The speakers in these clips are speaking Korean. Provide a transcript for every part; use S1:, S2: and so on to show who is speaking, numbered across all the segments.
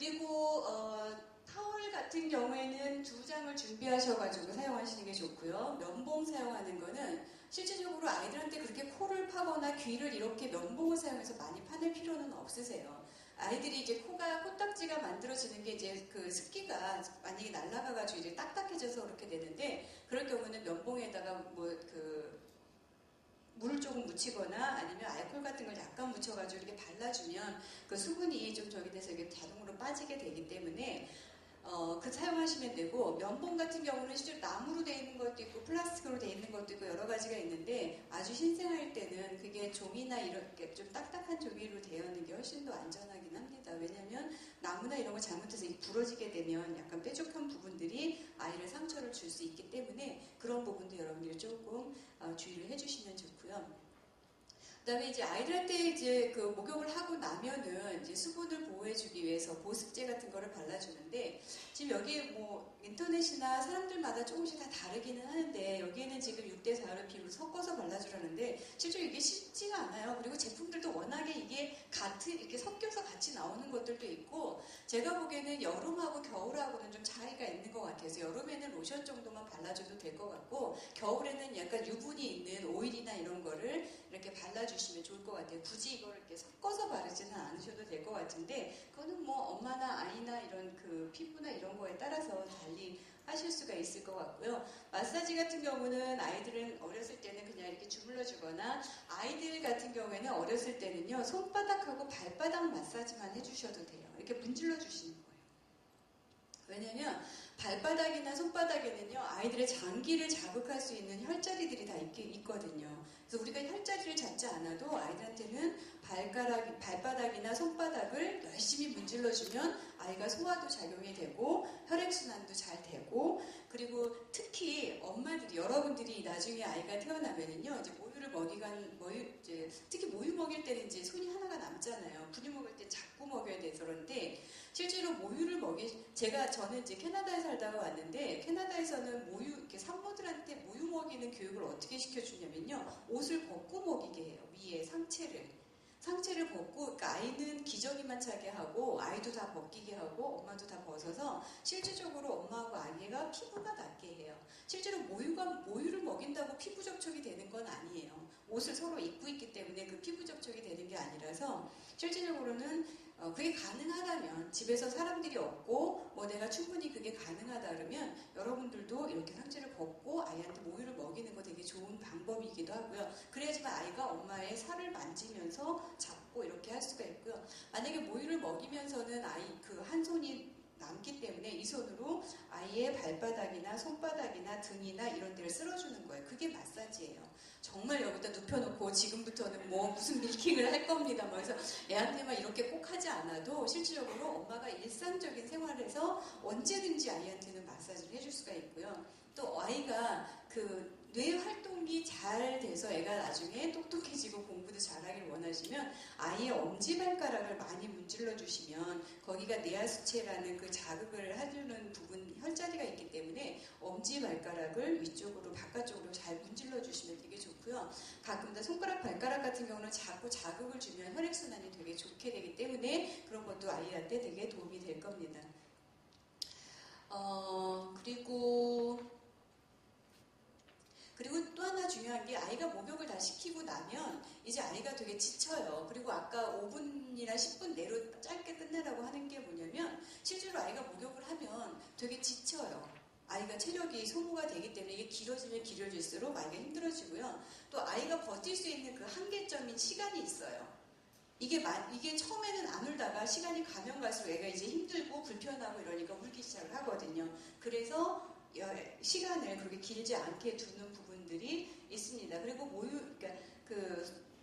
S1: 그리고 타월 같은 경우에는 2장을 준비하셔가지고 사용하시는 게 좋고요. 면봉 사용하는 거는 실질적으로 아이들한테 그렇게 코를 파거나 귀를 이렇게 면봉을 사용해서 많이 파낼 필요는 없으세요. 아이들이 이제 코딱지가 만들어지는 게 이제 그 습기가 만약에 날아가가지고 이제 딱딱해져서 그렇게 되는데, 그럴 경우는 면봉에다가 물을 조금 묻히거나 아니면 알코올 같은 걸 약간 묻혀가지고 이렇게 발라주면 그 수분이 좀 저기 돼서 이게 자동으로 빠지게 되기 때문에 그 사용하시면 되고, 면봉 같은 경우는 실제로 나무로 되어 있는 것도 있고 플라스틱으로 되어 있는 것도 있고 여러 가지가 있는데, 아주 신생할 때는 그게 종이나 이렇게 좀 딱딱한 종이로 되어 있는 게 훨씬 더 안전하긴 합니다. 왜냐하면 나무나 이런 거 잘못해서 부러지게 되면 약간 뾰족한 부분들이 아이를 상처를 줄 수 있기 때문에 그런 부분도 여러분들이 조금 주의를 해주시면 좋고요. 그 다음에 이제 아이들한테 이제 그 목욕을 하고 나면은 이제 수분을 보호해주기 위해서 보습제 같은 거를 발라주는데, 지금 여기 뭐 인터넷이나 사람들마다 조금씩 다 다르기는 하는데, 여기에는 지금 6대4를 비율로 섞어서 발라주라는데 실제로 이게 쉽지가 않아요. 그리고 제품들도 워낙에 이게 이렇게 섞여서 같이 나오는 것들도 있고, 제가 보기에는 여름하고 겨울하고는 좀 차이가 있는 것 같아서 여름에는 로션 정도만 발라줘도 될 것 같고, 겨울에는 약간 유분이 있는 오일이나 이런 거를 이렇게 발라주시면 좋을 것 같아요. 굳이 이걸 이렇게 섞어서 바르지는 않으셔도 될 것 같은데, 그거는 뭐 엄마나 아이나 이런 그 피부나 이런 거에 따라서 달리 하실 수가 있을 것 같고요. 마사지 같은 경우는 아이들은 어렸을 때는 그냥 이렇게 주물러 주거나, 아이들 같은 경우에는 어렸을 때는요 손바닥하고 발바닥 마사지만 해주셔도 돼요. 이렇게 문질러 주시는 거예요. 왜냐면 발바닥이나 손바닥에는요 아이들의 장기를 자극할 수 있는 혈자리들이 다 있거든요. 그래서 우리가 혈자리를 잡지 않아도 아이들한테는 발바닥이나 손바닥을 열심히 문질러주면 아이가 소화도 작용이 되고 혈액순환도 잘 되고, 그리고 특히 엄마들이, 여러분들이 나중에 아이가 태어나면은요 이제 특히 모유 먹일 때는 이제 손이 하나가 남잖아요. 분유 먹을 때 자꾸 먹여야 돼서. 그런데 실제로 모유를 저는 이제 캐나다에 살다가 왔는데, 캐나다에서는 이렇게 산모들한테 모유 먹이는 교육을 어떻게 시켜주냐면요, 옷을 벗고 먹이게 해요. 위에 상체를 벗고, 그러니까 아이는 기저귀만 차게 하고 아이도 다 벗기게 하고 엄마도 다 벗어서 실질적으로 엄마하고 아기가 피부가 낫게 해요. 실제로 모유를 먹인다고 피부 접촉이 되는 건 아니에요. 옷을 서로 입고 있기 때문에 그 피부 접촉이 되는 게 아니라서, 실질적으로는 그게 가능하다면, 집에서 사람들이 없고 내가 충분히 그게 가능하다 그러면 여러분들도 이렇게 상체를 벗고 아이한테 모유를 먹이는 거 되게 좋은 방법이기도 하고요. 그래야지만 아이가 엄마의 살을 만지면서 잡고 이렇게 할 수가 있고요. 만약에 모유를 먹이면서는 아이 그 한 손이 남기 때문에 이 손으로 아이의 발바닥이나 손바닥이나 등이나 이런 데를 쓸어주는 거예요. 그게 마사지예요. 정말 여기다 눕혀놓고 지금부터는 무슨 밀킹을 할 겁니다. 그래서 애한테만 이렇게 꼭 하지 않아도 실질적으로 엄마가 일상적인 생활에서 언제든지 아이한테는 마사지를 해줄 수가 있고요. 또 아이가 그 뇌 활동이 잘 돼서 애가 나중에 똑똑해지고 공부도 잘하길 원하시면 아이의 엄지발가락을 많이 문질러 주시면 거기가 뇌하수체라는 그 자극을 해주는 부분, 혈자리가 있기 때문에 엄지발가락을 위쪽으로 바깥쪽으로 잘 문질러 주시면 되게 좋고요. 가끔 손가락 발가락 같은 경우는 자꾸 자극을 주면 혈액순환이 되게 좋게 되기 때문에 그런 것도 아이한테 되게 도움이 될 겁니다. 그리고 또 하나 중요한 게, 아이가 목욕을 다 시키고 나면 이제 아이가 되게 지쳐요. 그리고 아까 5분이나 10분 내로 짧게 끝내라고 하는 게 뭐냐면, 실제로 아이가 목욕을 하면 되게 지쳐요. 아이가 체력이 소모가 되기 때문에 이게 길어지면 길어질수록 아이가 힘들어지고요. 또 아이가 버틸 수 있는 그 한계점인 시간이 있어요. 이게 처음에는 안 울다가 시간이 가면 갈수록 애가 이제 힘들고 불편하고 이러니까 울기 시작을 하거든요. 그래서 시간을 그렇게 길지 않게 두는 부분들이 있습니다. 그리고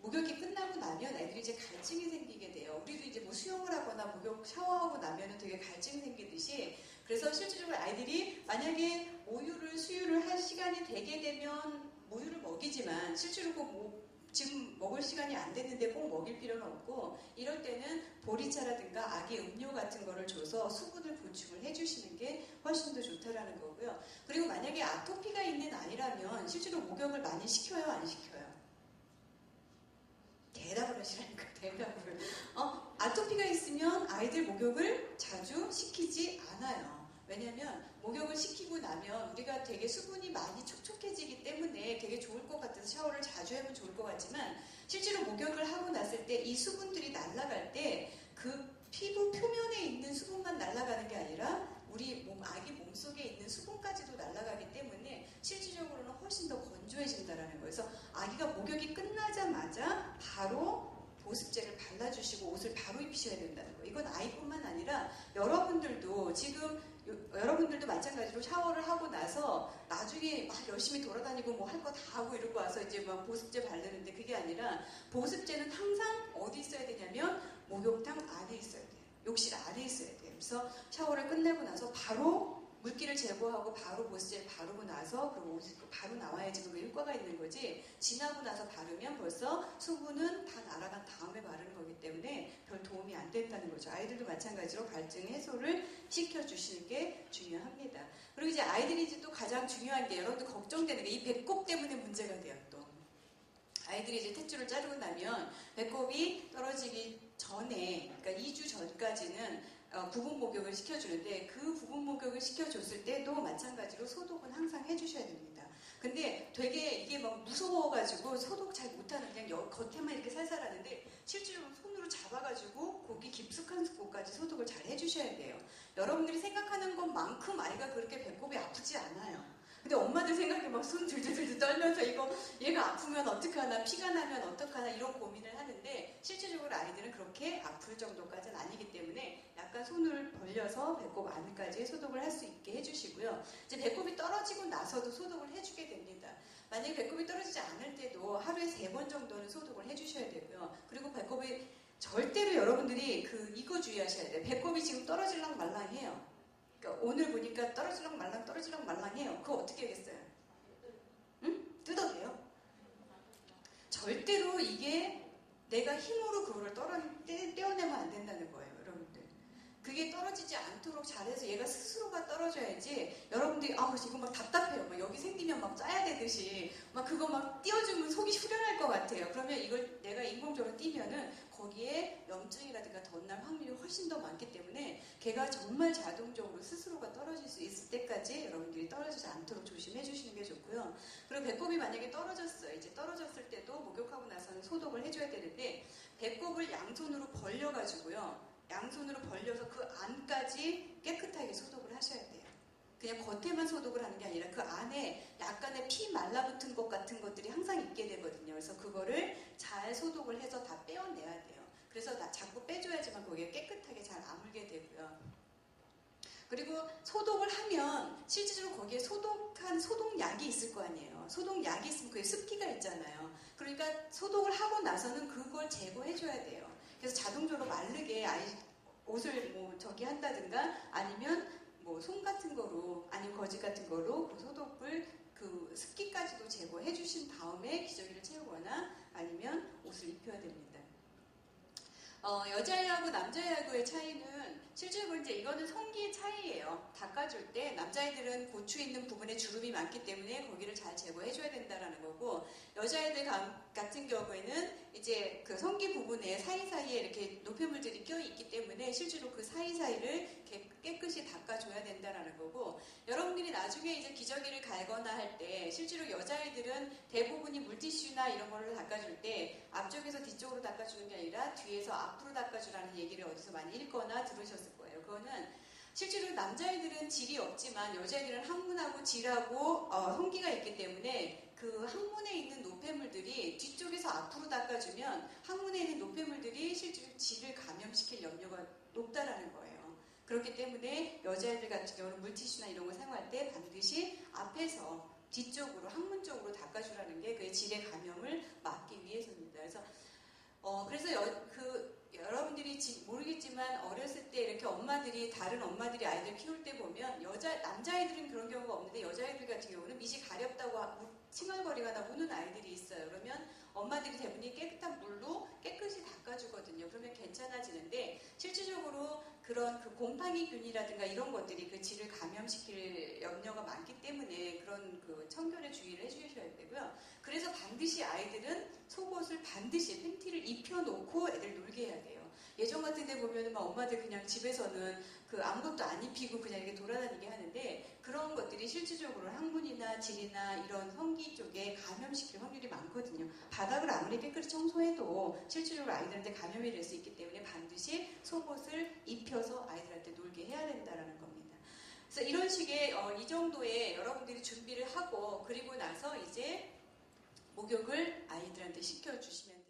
S1: 목욕이 끝나고 나면 애들이 이제 갈증이 생기게 돼요. 우리도 이제 수영을 하거나 목욕 샤워하고 나면은 되게 갈증이 생기듯이, 그래서 실질적으로 아이들이 만약에 수유를 할 시간이 되게 되면 모유를 먹이지만, 실제로 지금 먹을 시간이 안 됐는데 꼭 먹일 필요는 없고, 이럴 때는 보리차라든가 아기 음료 같은 거를 줘서 수분을 보충을 해주시는 게 훨씬 더 좋다라는 거고요. 그리고 만약에 아토피가 있는 아이라면 실제로 목욕을 많이 시켜요, 안 시켜요? 대답을 하시라니까, 대답을. 아토피가 있으면 아이들 목욕을 자주 시키지 않아요. 왜냐면 목욕을 시키고 나면 우리가 되게 수분이 많이 촉촉해지기 때문에 되게 좋을 것 같아서 샤워를 자주 하면 좋을 것 같지만 실제로 목욕을 하고 났을 때 이 수분들이 날아갈 때 그 피부 표면에 있는 수분만 날아가는 게 아니라 우리 아기 몸속에 있는 수분까지도 날아가기 때문에 실질적으로는 훨씬 더 건조해진다는 거예요. 그래서 아기가 목욕이 끝나자마자 바로 보습제를 발라주시고 옷을 바로 입히셔야 된다는 거예요. 이건 아이뿐만 아니라 여러분들도 지금 여러분들도 마찬가지로 샤워를 하고 나서 나중에 막 열심히 돌아다니고 뭐 할 거 다 하고 이러고 와서 이제 막 보습제 바르는데 그게 아니라 보습제는 항상 어디 있어야 되냐면 목욕탕 안에 있어야 돼요. 욕실 안에 있어야 돼요. 그래서 샤워를 끝내고 나서 바로 물기를 제거하고 바로 보습제를 바르고 나서 그리고 바로 나와야지 그게 효과가 있는 거지 지나고 나서 바르면 벌써 수분은 다 날아간 다음에 바르는 거기 때문에 별 도움이 안 된다는 거죠. 아이들도 마찬가지로 갈증 해소를 시켜주시는 게 중요합니다. 그리고 이제 아이들이 이제 또 가장 중요한 게 여러분들 걱정되는 게 이 배꼽 때문에 문제가 돼요. 또 아이들이 이제 탯줄을 자르고 나면 배꼽이 떨어지기 전에 그러니까 2주 전까지는 부분 목욕을 시켜주는데 그 부분 목욕을 시켜줬을 때도 마찬가지로 소독은 항상 해주셔야 됩니다. 근데 되게 이게 막 무서워가지고 소독 잘 못하는 그냥 겉에만 이렇게 살살 하는데 실제로 손으로 잡아가지고 거기 깊숙한 곳까지 소독을 잘 해주셔야 돼요. 여러분들이 생각하는 것만큼 아이가 그렇게 배꼽이 아프지 않아요. 근데 엄마들 생각에 막 손 들들들 떨면서 이거 얘가 아프면 어떡하나 피가 나면 어떡하나 이런 고민을 하는데 실질적으로 아이들은 그렇게 아플 정도까지는 아니기 때문에 약간 손을 벌려서 배꼽 안까지 소독을 할 수 있게 해주시고요. 이제 배꼽이 떨어지고 나서도 소독을 해주게 됩니다. 만약에 배꼽이 떨어지지 않을 때도 하루에 3번 정도는 소독을 해주셔야 되고요. 그리고 배꼽이 절대로 여러분들이 이거 주의하셔야 돼요. 배꼽이 지금 떨어질랑 말랑해요. 그러니까 오늘 보니까 떨어질랑 말랑해요. 그거 어떻게 하겠어요? 응? 뜯어도 돼요? 절대로 이게 내가 힘으로 그거를 떼어내면 안 된다는 거예요, 여러분들. 그게 떨어지지 않도록 잘해서 얘가 스스로가 떨어져야지 여러분들이 이거 막 답답해요. 막 여기 생기면 막 짜야 되듯이 막 그거 막 띄워주면 속이 후련할 것 같아요. 그러면 이걸 내가 인공적으로 띄면은 거기에 염증이라든가 덧날 확률이 훨씬 더 많기 때문에 걔가 정말 자동적으로 스스로가 떨어질 수 있을 때까지 여러분들이 떨어지지 않도록 조심해 주시는 게 좋고요. 그리고 배꼽이 만약에 떨어졌어요. 이제 떨어졌을 때도 목욕하고 나서는 소독을 해줘야 되는데 배꼽을 양손으로 벌려가지고요. 양손으로 벌려서 그 안까지 깨끗하게 소독을 하셔야 돼요. 그냥 겉에만 소독을 하는 게 아니라 그 안에 약간의 피 말라붙은 것 같은 것들이 항상 있게 되거든요. 그래서 그거를 잘 소독을 해서 다 빼어내야 돼요. 그래서 자꾸 빼줘야지만 거기에 깨끗하게 잘 아물게 되고요. 그리고 소독을 하면 실질적으로 거기에 소독한 소독약이 있을 거 아니에요. 소독약이 있으면 그게 습기가 있잖아요. 그러니까 소독을 하고 나서는 그걸 제거해줘야 돼요. 그래서 자동적으로 마르게 옷을 한다든가 아니면 솜 같은 거로 아니면 거즈 같은 거로 그 소독을 그 습기까지도 제거해 주신 다음에 기저귀를 채우거나 아니면 옷을 입혀야 됩니다. 여자애하고 남자애하고의 차이는 실제로 이제 이거는 성기의 차이예요. 닦아줄 때 남자애들은 고추 있는 부분에 주름이 많기 때문에 거기를 잘 제거해줘야 된다라는 거고 여자애들 같은 경우에는 이제 그 성기 부분에 사이사이에 이렇게 노폐물들이 껴있기 때문에 실제로 그 사이사이를 깨끗이 닦아줘야 된다라는 거고 여러분들이 나중에 이제 기저귀를 갈거나 할 때 실제로 여자애들은 대부분이 물티슈나 이런 거를 닦아줄 때 앞쪽에서 뒤쪽으로 닦아주는 게 아니라 뒤에서 앞으로 닦아주라는 얘기를 어디서 많이 읽거나 들으셨을 거예요. 그거는 실제로 남자애들은 질이 없지만 여자애들은 항문하고 질하고 성기가 있기 때문에 그 항문에 있는 노폐물들이 뒤쪽에서 앞으로 닦아주면 항문에 있는 노폐물들이 실제로 질을 감염시킬 염려가 높다라는 거예요. 그렇기 때문에 여자애들 같은 경우는 물티슈나 이런 거 사용할 때 반드시 앞에서 뒤쪽으로 항문 쪽으로 닦아주라는 게 그 질의 감염을 막기 위해서입니다. 그래서 여러분들이 모르겠지만 어렸을 때 이렇게 다른 엄마들이 아이들 키울 때 보면 남자아이들은 그런 경우가 없는데 여자아이들 같은 경우는 밑이 가렵다고 칭얼거리거나 우는 아이들이 있어요. 그러면 엄마들이 대부분 깨끗한 물로 깨끗이 닦아주거든요. 그러면 괜찮아지는데 실질적으로 그런 그 곰팡이균이라든가 이런 것들이 그 질을 감염시킬 염려가 많기 때문에 그런 그 청결에 주의를 해주셔야 되고요. 그래서 반드시 아이들은 속옷을 반드시 팬티를 입혀놓고 애들 놀게 해야 돼요. 예전 같은 데 보면은 막 엄마들 그냥 집에서는 그 아무것도 안 입히고 그냥 이렇게 돌아다니게 하는데 그런 것들이 실질적으로 항문이나 질이나 이런 성기 쪽에 감염시킬 확률이 많거든요. 바닥을 아무리 깨끗이 청소해도 실질적으로 아이들한테 감염이 될 수 있기 때문에 반드시 속옷을 입혀서 아이들한테 놀게 해야 된다는 겁니다. 그래서 이런 식의 이 정도의 여러분들이 준비를 하고 그리고 나서 이제 목욕을 아이들한테 시켜주시면